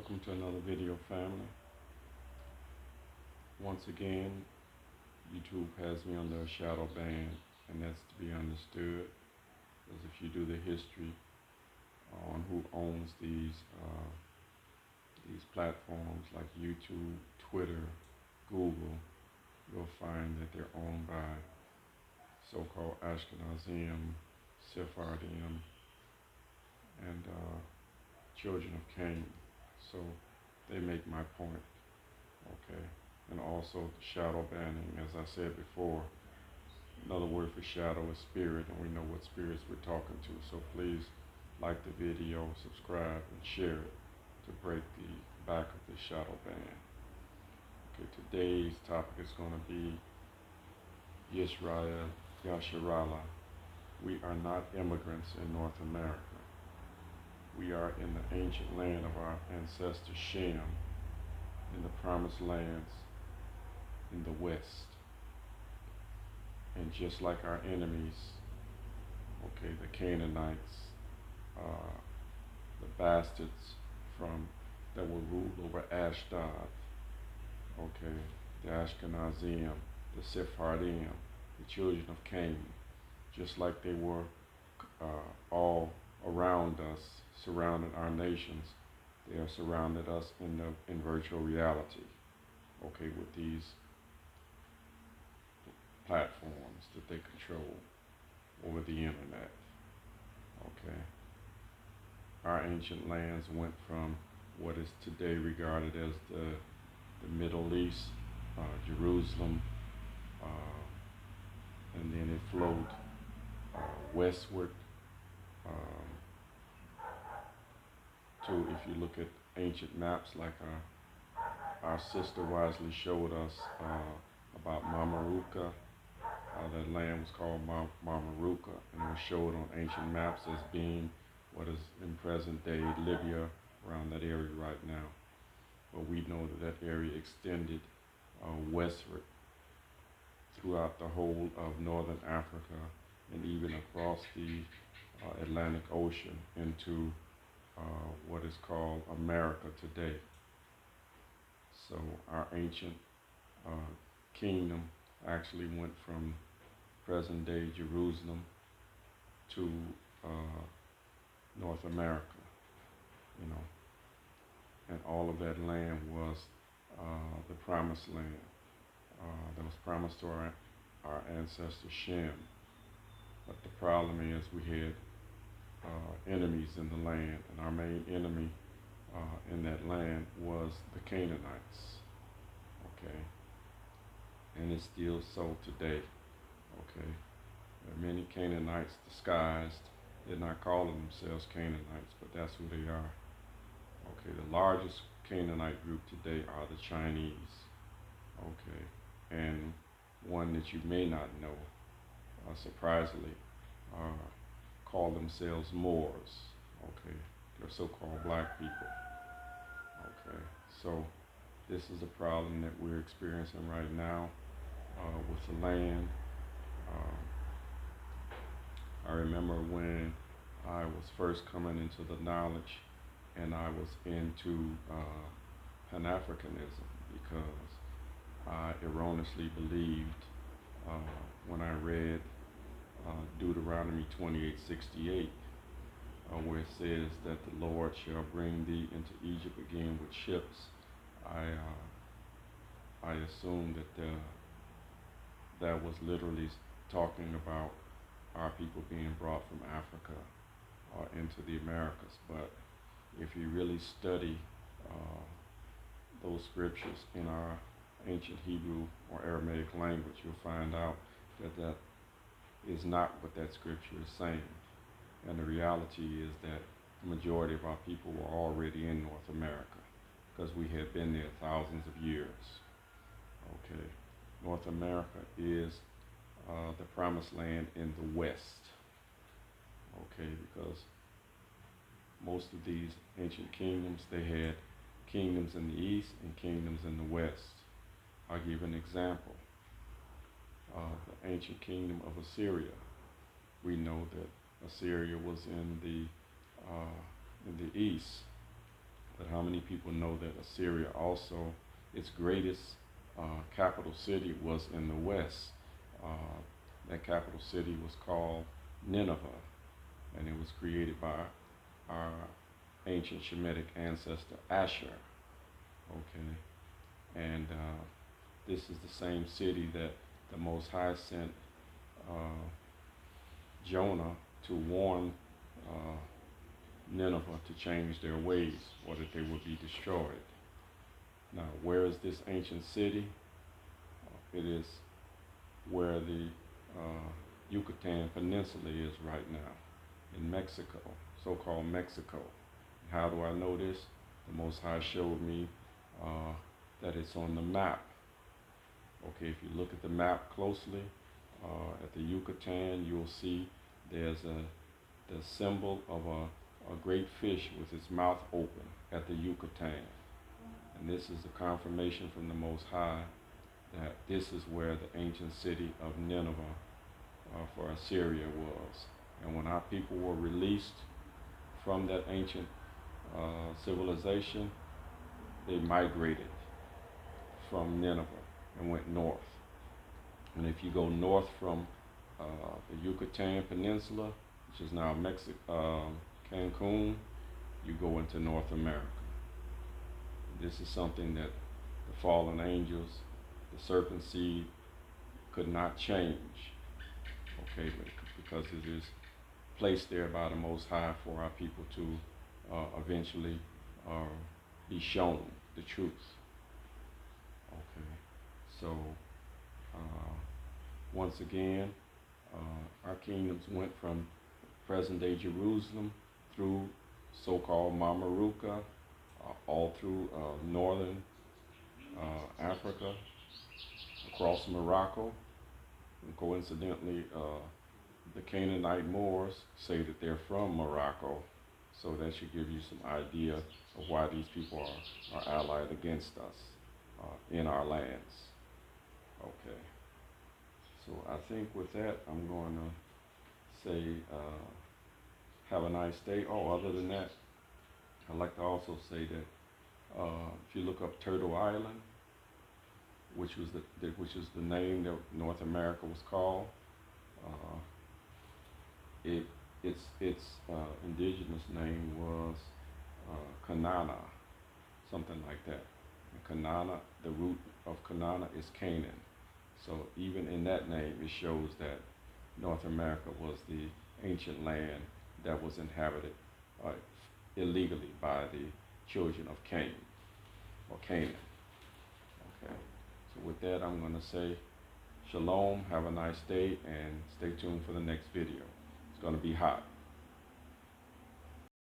Welcome to another video, family. Once again, YouTube has me under a shadow ban, and that's to be understood, because if you do the history on who owns these platforms like YouTube, Twitter, Google, you'll find that they're owned by so-called Ashkenazim, Sephardim, and children of Cain. So they make my point, okay? And also shadow banning, as I said before, another word for shadow is spirit, and we know what spirits we're talking to. So please like the video, subscribe, and share it to break the back of the shadow ban. Okay, today's topic is going to be Yasharayla. We are not immigrants in North America. We are in the ancient land of our ancestor Shem, in the promised lands in the west. And just like our enemies, okay, the Canaanites, the bastards that were ruled over Ashdod, okay, the Ashkenazim, the Sephardim, the children of Cain, just like they were all around us, surrounded our nations, they have surrounded us in virtual reality, okay, with these platforms that they control over the internet, okay. Our ancient lands went from what is today regarded as the Middle East, Jerusalem, and then it flowed westward to, if you look at ancient maps like our sister wisely showed us about Mamaruka, that land was called Mamaruka, and it was showed on ancient maps as being what is in present day Libya, around that area right now. But we know that area extended westward throughout the whole of northern Africa and even across the Atlantic Ocean into what is called America today. So our ancient kingdom actually went from present day Jerusalem to North America, you know, and all of that land was the promised land that was promised to our ancestor Shem. But the problem is we had enemies in the land, and our main enemy in that land was the Canaanites, okay, and it's still so today, okay. There are many Canaanites disguised. They're not calling themselves Canaanites, but that's who they are, okay. The largest Canaanite group today are the Chinese, okay, and one that you may not know, surprisingly, call themselves Moors, okay. They're so-called black people, okay. So this is a problem that we're experiencing right now with the land. I remember when I was first coming into the knowledge and I was into PanAfricanism, because I erroneously believed when I read Deuteronomy 28:68, where it says that the Lord shall bring thee into Egypt again with ships. I assumed that was literally talking about our people being brought from Africa into the Americas. But if you really study those scriptures in our ancient Hebrew or Aramaic language, you'll find out that is not what that scripture is saying. And the reality is that the majority of our people were already in North America, because we had been there thousands of years, okay. North America is the promised land in the west, okay, because most of these ancient kingdoms, they had kingdoms in the east and kingdoms in the west. I'll give an example. The ancient kingdom of Assyria. We know that Assyria was in the east, But how many people know that Assyria also, its greatest capital city was in the west? That capital city was called Nineveh, and it was created by our ancient Shemitic ancestor Asher. Okay, and this is the same city that the Most High sent Jonah to warn Nineveh to change their ways, or that they would be destroyed. Now, where is this ancient city? It is where the Yucatan Peninsula is right now, in Mexico, so-called Mexico. How do I know this? The Most High showed me that it's on the map. Okay, if you look at the map closely, at the Yucatan, you'll see there's the symbol of a great fish with its mouth open at the Yucatan. And this is a confirmation from the Most High that this is where the ancient city of Nineveh for Assyria was. And when our people were released from that ancient civilization, they migrated from Nineveh and went north. And if you go north from the Yucatan Peninsula, which is now Cancun, you go into North America. This is something that the fallen angels, the serpent seed, could not change, okay, because it is placed there by the Most High for our people to eventually be shown the truth. Okay, so once again, our kingdoms went from present-day Jerusalem through so-called Mamaruka, all through northern Africa, across Morocco. And coincidentally, the Canaanite Moors say that they're from Morocco, so that should give you some idea of why these people are allied against us in our lands. Okay, so I think with that, I'm going to say have a nice day. Oh, other than that, I'd like to also say that if you look up Turtle Island, which is the name that North America was called, its indigenous name was Kanana, something like that. And Kanana, the root of Kanana is Canaan. So even in that name, it shows that North America was the ancient land that was inhabited illegally by the children of Cain, or Canaan. Okay. So with that, I'm going to say shalom, have a nice day, and stay tuned for the next video. It's going to be hot.